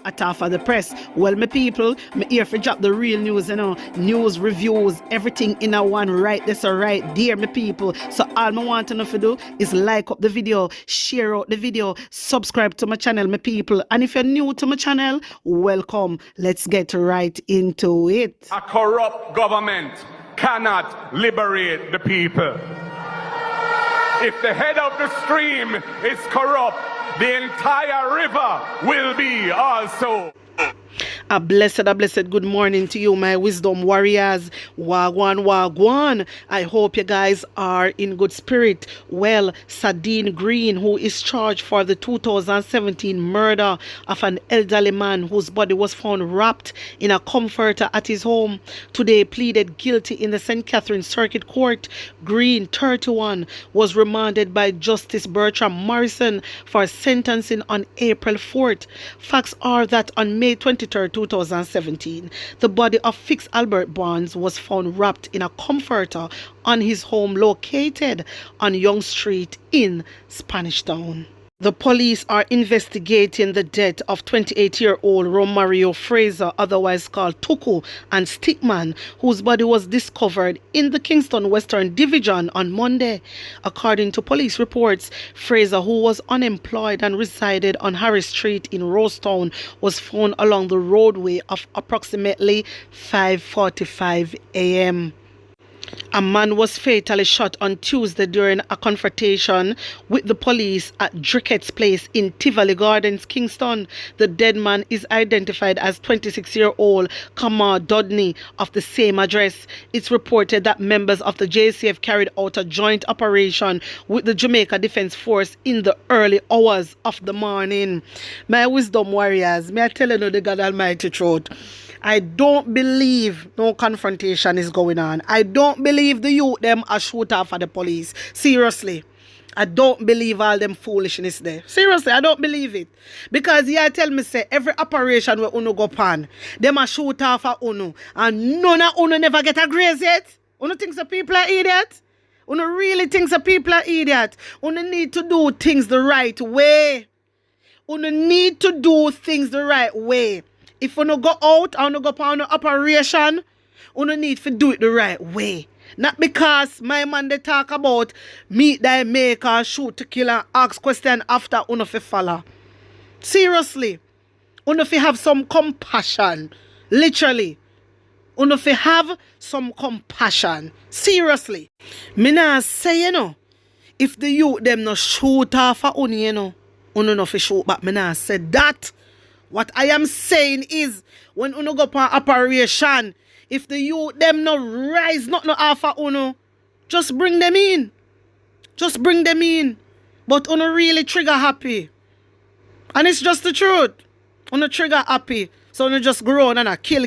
At half of the press. Well, my people, me here for drop the real news, news, reviews, everything in a one right this or right there, my people. So all I want to know to do is like up the video, share out the video, subscribe to my channel, my people. And if you're new to my channel, welcome. Let's get right into it. A corrupt government cannot liberate the people. If the head of the stream is corrupt, the entire river will be also. A blessed good morning to you, my wisdom warriors. Wagwan, wagwan. I hope you guys are in good spirit. Well, Sardine Green, who is charged for the 2017 murder of an elderly man whose body was found wrapped in a comforter at his home, today pleaded guilty in the St. Catherine Circuit Court. Green, 31, was remanded by Justice Bertram Morrison for sentencing on April 4th. Facts are that on May 23rd, 2017, the body of Fix Albert Barnes was found wrapped in a comforter on his home located on Young Street in Spanish Town. The police are investigating the death of 28-year-old Romario Fraser, otherwise called Tuku, and Stickman, whose body was discovered in the Kingston Western Division on Monday. According to police reports, Fraser, who was unemployed and resided on Harris Street in Rosetown, was found along the roadway of approximately 5:45 a.m. A man was fatally shot on Tuesday during a confrontation with the police at Drickett's Place in Tivoli Gardens, Kingston. The dead man is identified as 26-year-old Kamar Dodney of the same address. It's reported that members of the JCF carried out a joint operation with the Jamaica Defense Force in the early hours of the morning. My wisdom warriors, may I tell you the God Almighty truth? I don't believe no confrontation is going on. I don't believe the youth them are shoot off at the police. Seriously. I don't believe all them foolishness there. Seriously, I don't believe it. Because yeah, tell me say every operation where Uno go pan, them a shoot off at Uno. And none of Uno never get a graze yet. Uno thinks the people are idiot. Uno really thinks the people are idiot. Uno need to do things the right way. Uno need to do things the right way. If you no go out and you go on an operation, you need to do it the right way. Not because my man they talk about meet thy maker, shoot to kill and ask question after you fi follow. Seriously. You fi have some compassion. Literally. You fi have some compassion. Seriously. Me nah say, if the youth them no shoot off a you no fi shoot back. Me nah say that. What I am saying is, when uno go for operation, if the youth them no rise, not no alpha uno, just bring them in. Just bring them in. But uno really trigger happy. And it's just the truth. Uno trigger happy. So uno just grow on and kill.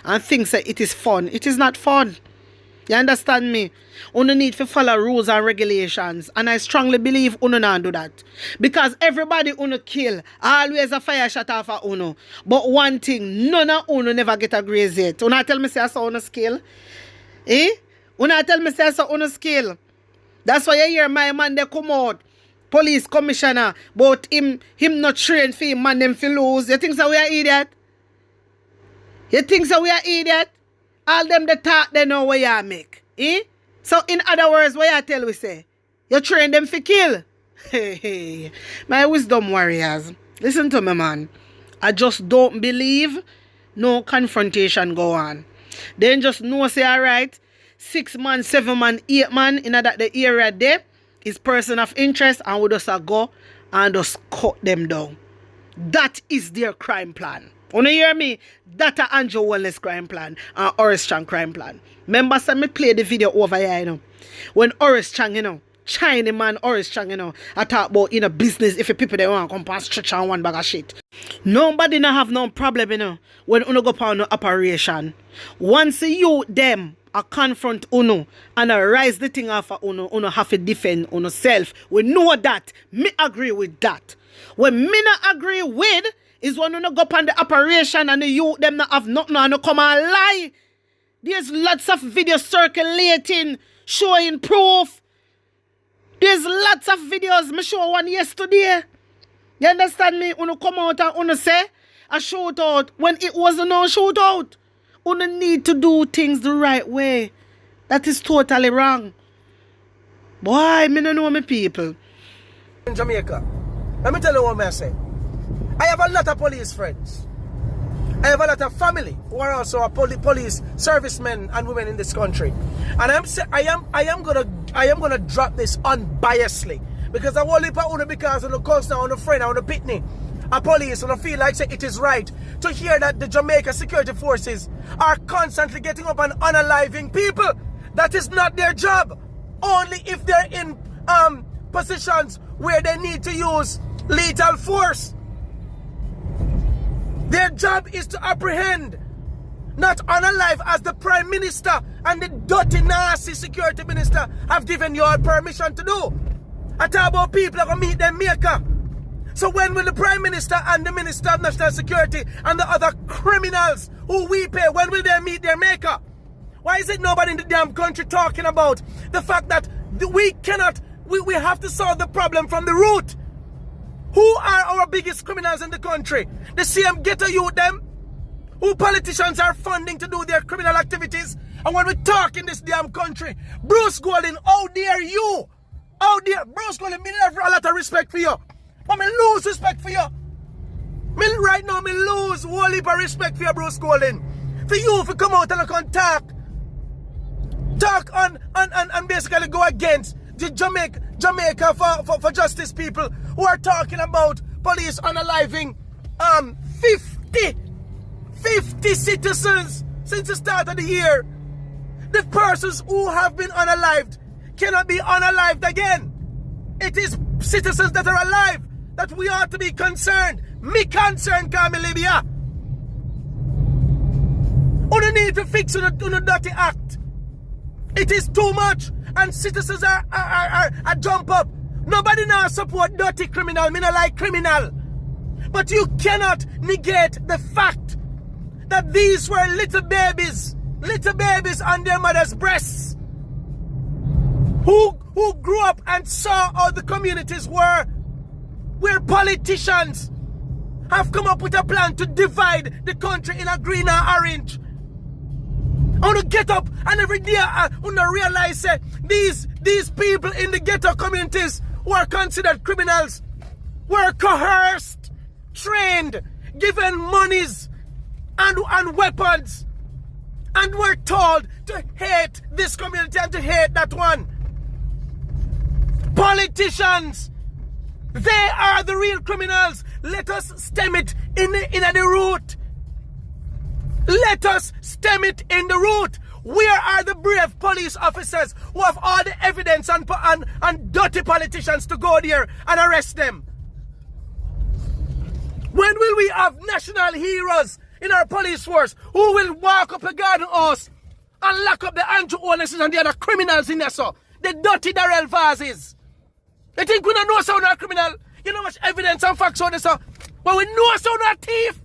And think that it is fun. It is not fun. You understand me? Uno need to follow rules and regulations. And I strongly believe uno not do that. Because everybody uno kill. Always a fire shot off of uno. But one thing, none of uno never get a graze yet. Uno tell me say I saw uno skill. Eh? Uno tell me say I saw uno skill. That's why you hear my man they come out. Police commissioner. But him not trained for him man them fi lose. You think so we are idiot? You think so we are idiot? All them the talk they know what you make. Eh? So in other words, what you tell we say? You train them for kill. Hey. My wisdom warriors. Listen to me, man. I just don't believe no confrontation go on. Then just know say alright. 6 man, 7 man, 8 man in that the area there is person of interest and we just go and just cut them down. That is their crime plan. Wanna hear me? That a Andrew Wellness crime plan and Horace Chang crime plan. Remember, so me play the video over here, When Horace Chang, China man Horace Chang, I talk about business if people they want to come past stretch on one bag of shit. Nobody not have no problem, when uno go on no operation. Once you them a confront uno and a rise the thing off of uno have to defend uno self. We know that. Me agree with that. When me not agree with is when you go up on the operation and the youth them not have nothing and come and lie. There's lots of videos circulating showing proof. There's lots of videos. Me show one yesterday. You understand me? Uno come out and uno say a shootout when it wasn't no shootout. You need to do things the right way. That is totally wrong. Boy, me don't know my people. In Jamaica, let me tell you what I say. I have a lot of police friends. I have a lot of family who are also police servicemen and women in this country. And I am gonna drop this unbiasedly. Because I won't leave out because of the cousin, on the friend, on the pitney. A police and I feel like say it is right to hear that the Jamaica security forces are constantly getting up and unaliving people. That is not their job. Only if they're in positions where they need to use lethal force. Their job is to apprehend, not unalive, as the Prime Minister and the dirty nasty security minister have given you all permission to do. I talk about people are going to meet their maker. So when will the Prime Minister and the Minister of National Security and the other criminals who we pay, when will they meet their maker? Why is it nobody in the damn country talking about the fact that we have to solve the problem from the root? Who are our biggest criminals in the country? The same ghetto youth them, who politicians are funding to do their criminal activities. And when we talk in this damn country, Bruce Golding, how dare you? How dare Bruce Golding, me have a lot of respect for you. But me lose respect for you. Right now, me lose whole heap of respect for you, Bruce Golding. For you to come out and look and talk and basically go against the Jamaica for justice people who are talking about police unaliving 50 citizens since the start of the year. The persons who have been unalived cannot be unalived again. It is citizens that are alive that we ought to be concerned. Me concerned, Carmen Libya. You need to fix on a dirty act. It is too much, and citizens are jump up. Nobody now support dirty criminal. Me not like criminal, but you cannot negate the fact that these were little babies on their mother's breasts, who grew up and saw how the communities were, where politicians have come up with a plan to divide the country in a green and orange. I want to get up and every day I want to realize that these people in the ghetto communities who are considered criminals were coerced, trained, given monies and weapons, and were told to hate this community and to hate that one. Politicians, they are the real criminals. Let us stem it in the root. Let us stem it in the root. Where are the brave police officers who have all the evidence and dirty politicians to go there and arrest them? When will we have national heroes in our police force who will walk up a garden house and lock up the Andrew Oneses and the other criminals in there, so the dirty Darrell Vases? They think we don't know so not criminal. You know much evidence and facts on this, but we know so not thief.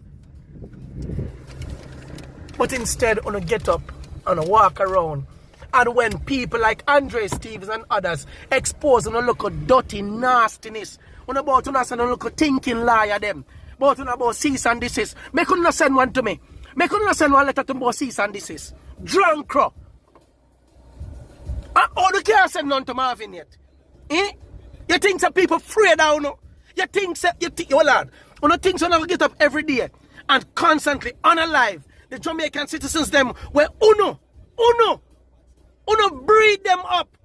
But instead, on get up and walk around, and when people like Andre Stevens and others expose and look at dirty nastiness, when about to us and look at thinking liar them, but about cease and desist, make not send one to me. Make not send one letter to me about cease and desist. Drunk crow. Oh, the can't send none to Marvin yet. Eh? You think some people afraid now, no? You think, oh Lord, you think so now get up every day and constantly unalive the Jamaican citizens them where uno breed them up.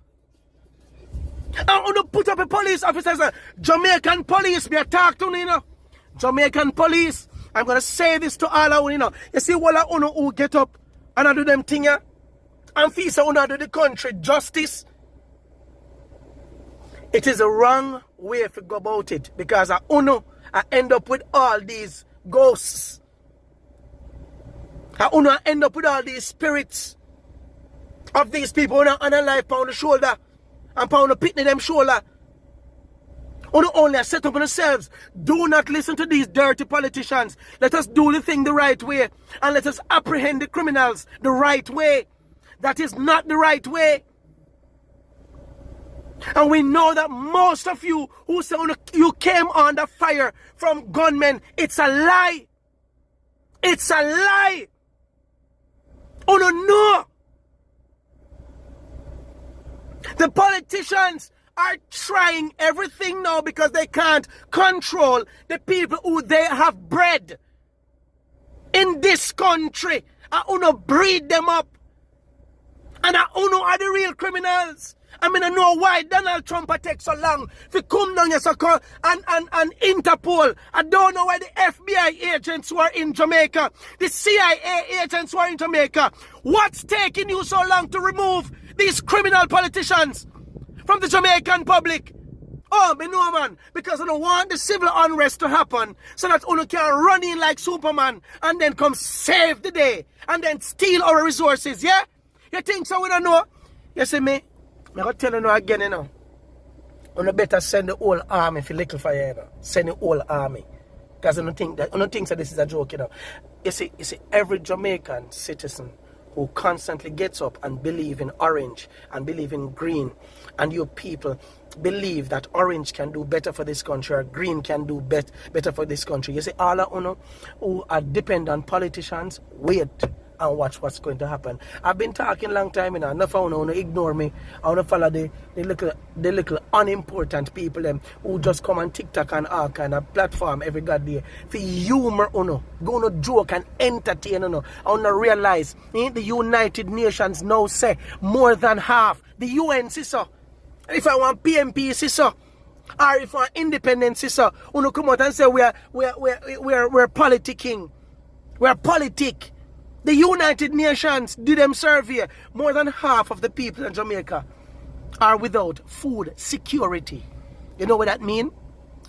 And uno put up a police officers, Jamaican police, me talk to you know. Jamaican police, I'm gonna say this to all of you know. You see what uno who get up and I do them thing here and feel so uno do the country justice. It is a wrong way to go about it because I end up with all these ghosts. I end up with all these spirits of these people who are on a life pound the shoulder and pound the pitney them shoulder. Who only set up on themselves. Do not listen to these dirty politicians. Let us do the thing the right way and let us apprehend the criminals the right way. That is not the right way. And we know that most of you who say you came under fire from gunmen, it's a lie. It's a lie. Oh no. The politicians are trying everything now because they can't control the people who they have bred in this country. I wanna breed them up. And I don't know are the real criminals. I mean, I know why Donald Trump take so long to come down here and Interpol. I don't know why the FBI agents who are in Jamaica, the CIA agents who are in Jamaica. What's taking you so long to remove these criminal politicians from the Jamaican public? Oh, me know, man, because I don't want the civil unrest to happen so that Uno can run in like Superman and then come save the day and then steal our resources, yeah? You think so? We don't know? You see me? I'm going to tell you now again, you know. You better send the whole army for little fire, you know. Send the whole army. Because I don't think that this is a joke, you know. You see, every Jamaican citizen who constantly gets up and believe in orange and believe in green, and you people believe that orange can do better for this country or green can do better for this country. You see, all of you who are dependent on politicians, wait and watch what's going to happen. I've been talking long time, you know. Enough of you ignore me. I want to follow the little unimportant people them who just come on TikTok and all kind of platform every god day for humor, go no joke and entertain, I want to realize the United Nations now say more than half. The UN say so. If I want PMP say so. Or if I want independence say so. Come out and say we're politicking. We're politic. The United Nations did them survey. More than half of the people in Jamaica are without food security. You know what that means?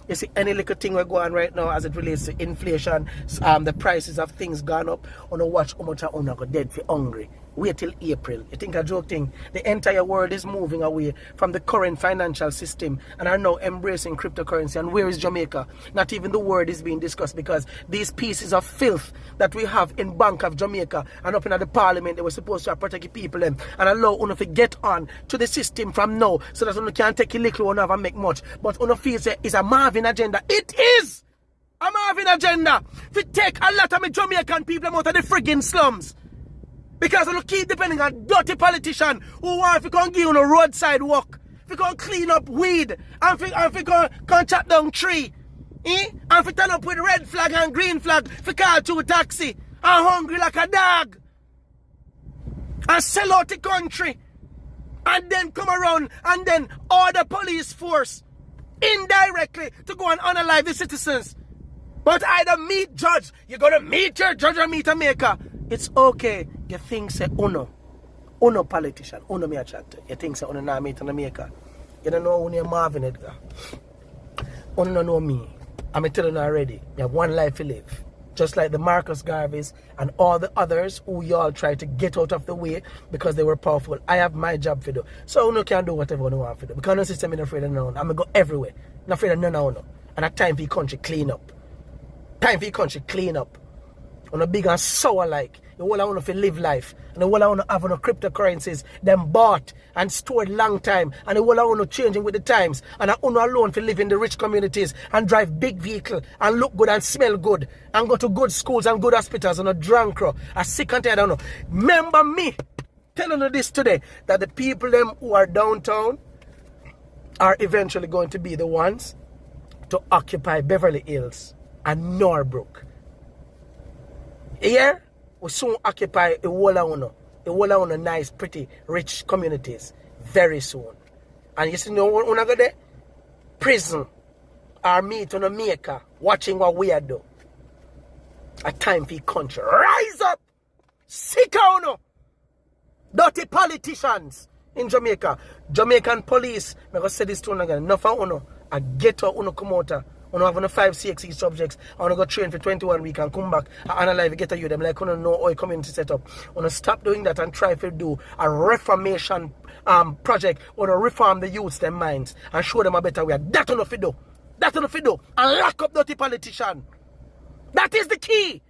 You see, any little thing we're going right now as it relates to inflation, the prices of things gone up, watch how much I go dead for hungry. Wait till April. You think a joke thing? The entire world is moving away from the current financial system and are now embracing cryptocurrency. And where is Jamaica? Not even the word is being discussed because these pieces of filth that we have in Bank of Jamaica and up in the parliament, they were supposed to protect the people and allow us to get on to the system from now so that we can take a little one and make much. But we feel it's a Marvin agenda. It is a Marvin agenda to take a lot of my Jamaican people out of the friggin' slums. Because we keep depending on dirty politicians who want to give you a roadside walk, if you can clean up weed, and if you can chop down tree, and if you turn up with red flag and green flag, if you call to a taxi, and hungry like a dog, and sell out the country, and then come around and then order police force indirectly to go and unalive the citizens. But either meet judge, you're going to meet your judge or meet a maker. It's okay. You think say uno politician, uno me a chat. You think say uno na meet and maker. You don't know uno Marvin Edgar. Uno don't know me. I'm telling you already. You have one life to live. Just like the Marcus Garveys and all the others who y'all try to get out of the way because they were powerful. I have my job to do. So uno can do whatever uno want to do. Because no system is afraid of none. I'm going to go everywhere. I'm afraid of none of uno. And at time for your country clean up. Time for your country clean up. On a big and sour like. The whole I want to live life. And the whole I want to have on the cryptocurrencies. Them bought and stored long time. And the whole I want to changing with the times. And I want alone to live in the rich communities. And drive big vehicle. And look good and smell good. And go to good schools and good hospitals. And a drunk row. A sick and tired. I don't know. Remember me telling you this today. That the people them who are downtown are eventually going to be the ones to occupy Beverly Hills and Norbrook. Here, we soon occupy a whole of nice, pretty, rich communities very soon. And you see, when I go there, prison or meet on a maker, watching what we are doing. A time for your country. Rise up! Sick out! Dirty politicians in Jamaica. Jamaican police, I'm going to say this to you again. Enough of you, a ghetto come out. I have 5 CXE subjects. I want to go train for 21 weeks and come back and analyze get to you. Them like I know how community set up. I want to stop doing that and try to do a reformation project. I want to reform the youths, their minds, and show them a better way. That's enough to do. That's enough to do. And lock up dirty politician. That is the key.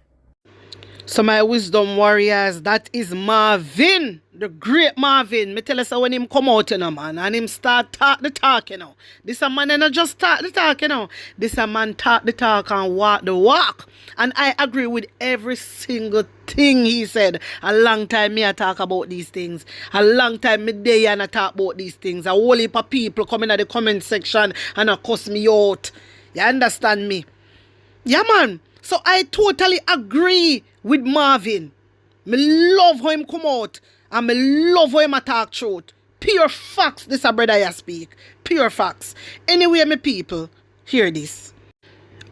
So my wisdom warriors, that is Marvin. The great Marvin, me tell us when him come out, you know, man, and him start talk the talk, you know. This a man not just talk the talk, you know. This a man talk the talk and walk the walk. And I agree with every single thing he said. A long time me I talk about these things. A long time me day and I talk about these things. A whole heap of people coming at the comment section and I cuss me out. You understand me? Yeah, man. So I totally agree with Marvin. Me love how him come out. And me love how him attack truth. Pure facts, this a brother I speak. Pure facts. Anyway, my people, hear this.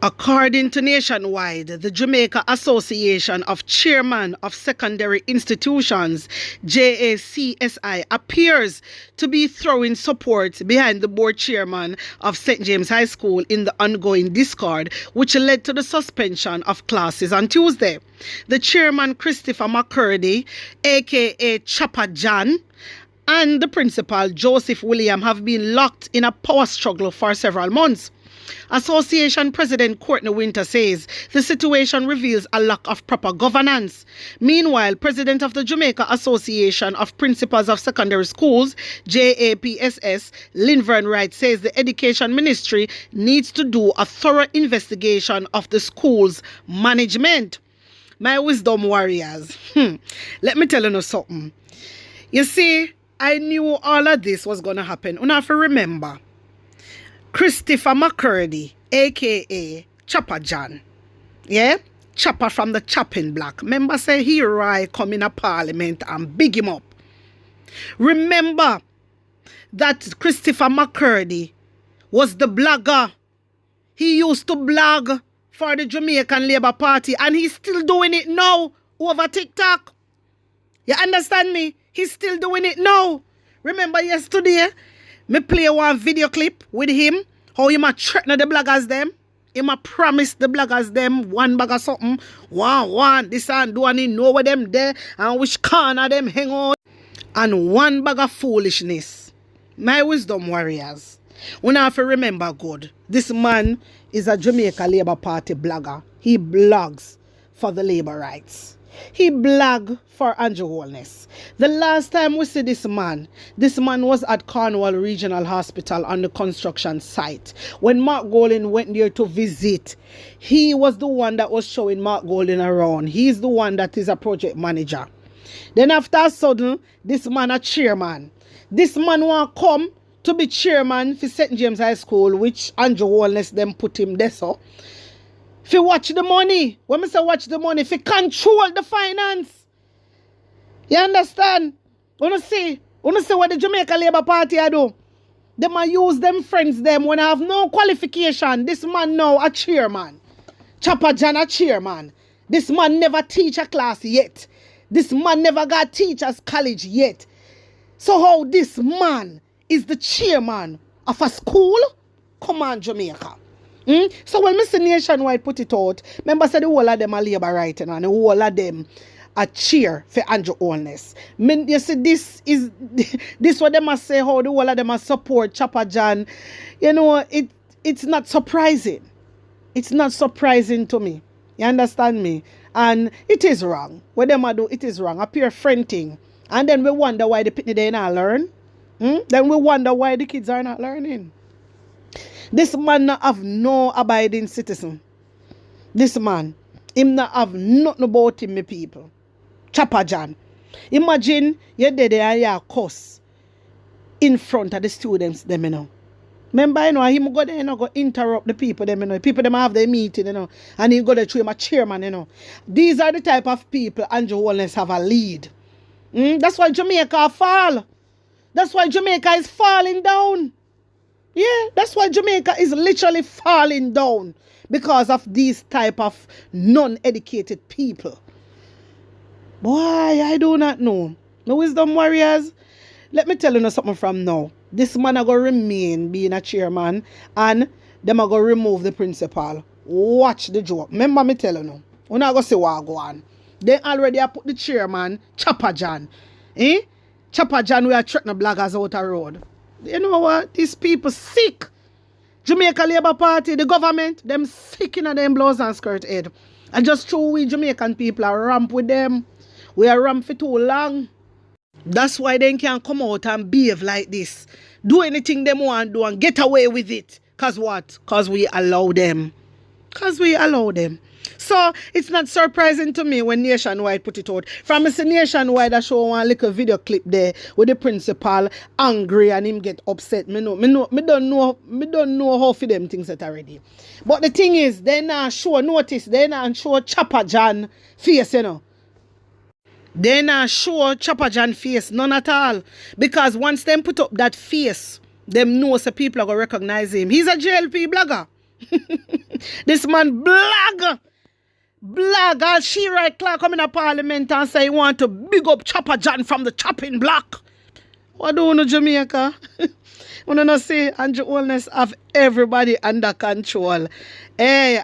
According to Nationwide, the Jamaica Association of Chairmen of Secondary Institutions, JACSI, appears to be throwing support behind the board chairman of St. James High School in the ongoing discord, which led to the suspension of classes on Tuesday. The chairman, Christopher McCurdy, aka Chopper John, and the principal, Joseph William, have been locked in a power struggle for several months. Association President Courtney Winter says the situation reveals a lack of proper governance. Meanwhile, President of the Jamaica Association of Principals of Secondary Schools, JAPSS, Linvern Wright, says the Education Ministry needs to do a thorough investigation of the school's management. My wisdom warriors, let me tell you something. You see, I knew all of this was going to happen. You have to remember, Christopher McCurdy, a.k.a. Chopper John. Yeah? Chopper from the chopping block. Remember, say, here I come in a parliament and big him up. Remember that Christopher McCurdy was the blogger. He used to blog for the Jamaican Labour Party and he's still doing it now over TikTok. You understand me? He's still doing it now. Remember yesterday, me play one video clip with him, how he might threaten the bloggers them. He might promise the bloggers them one bag of something, one, this and do and he know where them there and which corner them hang out. And one bag of foolishness. My wisdom warriors, we have to remember good. This man is a Jamaica Labour Party blogger. He blogs for the labor rights. He blog for Andrew Holness. The last time we see this man was at Cornwall Regional Hospital on the construction site. When Mark Golding went there to visit, he was the one that was showing Mark Golding around. He's the one that is a project manager. Then after a sudden, this man a chairman. This man want come to be chairman for St. James High School, which Andrew Holness them put him there so. If you watch the money, when I say watch the money, if you control the finance. You understand? Wanna see what the Jamaica Labour Party I do? They might use them friends them when I have no qualification. This man now a chairman. Chopper John a chairman. This man never teach a class yet. This man never got teachers college yet. So how this man is the chairman of a school? Come on, Jamaica. So when Mr. Nationwide put it out, remember said the whole of them are labor writing and the whole of them a cheer for Andrew Holness. You see, this what them must say, how the whole of them are support Chopper John. You know, it's not surprising. It's not surprising to me. You understand me? And it is wrong. What them do, it is wrong. A pure friend thing. And then we wonder why the pitney they not learn. Then we wonder why the kids are not learning. This man not have no abiding citizen. This man, him not have nothing about him, my people. Chopper John. Imagine you're there and you're cuss in front of the students, them, you know. Remember, you know, him go there, you know, go interrupt the people, them, you know. People, them have their meeting, you know. And he go there through him a chairman, you know. These are the type of people Andrew Holness have a lead. That's why Jamaica fall. That's why Jamaica is falling down. Yeah, that's why Jamaica is literally falling down because of these type of non-educated people. Boy, I do not know. No wisdom warriors, let me tell you something from now. This man are going to remain being a chairman and them are going to remove the principal. Watch the joke. Remember me tell you now. We're not going to say what go on. They already have put the chairman, Chopper John. Chopper John, we are threatening bloggers out the road. You know what? These people sick. Jamaica Labour Party, the government, them sick in them blouse and skirt head. And just true we Jamaican people are ramp with them. We are ramp for too long. That's why they can come out and behave like this. Do anything they want to do and get away with it. Because what? Because we allow them. Because we allow them. So, it's not surprising to me when Nationwide put it out. From Mr. Nationwide, I show one little video clip there with the principal angry and him get upset. Me don't know how for them things that already. But the thing is, they not show notice, they not show Chopper John face, you know. They not show Chopper John face, none at all. Because once them put up that face, them know so people are going to recognize him. He's a JLP blogger. This man blogger. Blogger, she right Clark come in a parliament and say he want to big up Chopper John from the chopping block. What do you know, Jamaica? You know, say Andrew Wellness have everybody under control. Hey,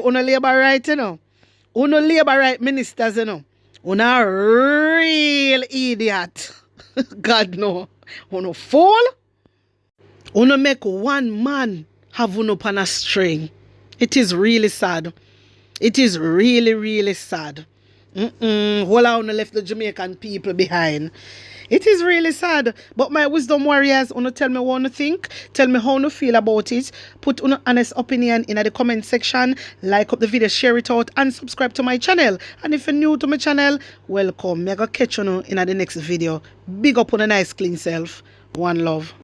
uno labor right, you know. Uno labor right ministers, you know. Uno a real idiot. God no. Uno fool. Uno make one man have uno pan a string. It is really sad. It is really, really sad. Whole uno left the Jamaican people behind. It is really sad. But my wisdom warriors, uno tell me what you think. Tell me how you feel about it. Put uno honest opinion in the comment section. Like up the video, share it out, and subscribe to my channel. And if you're new to my channel, welcome. Me go catch you in the next video. Big up on a nice clean self. One love.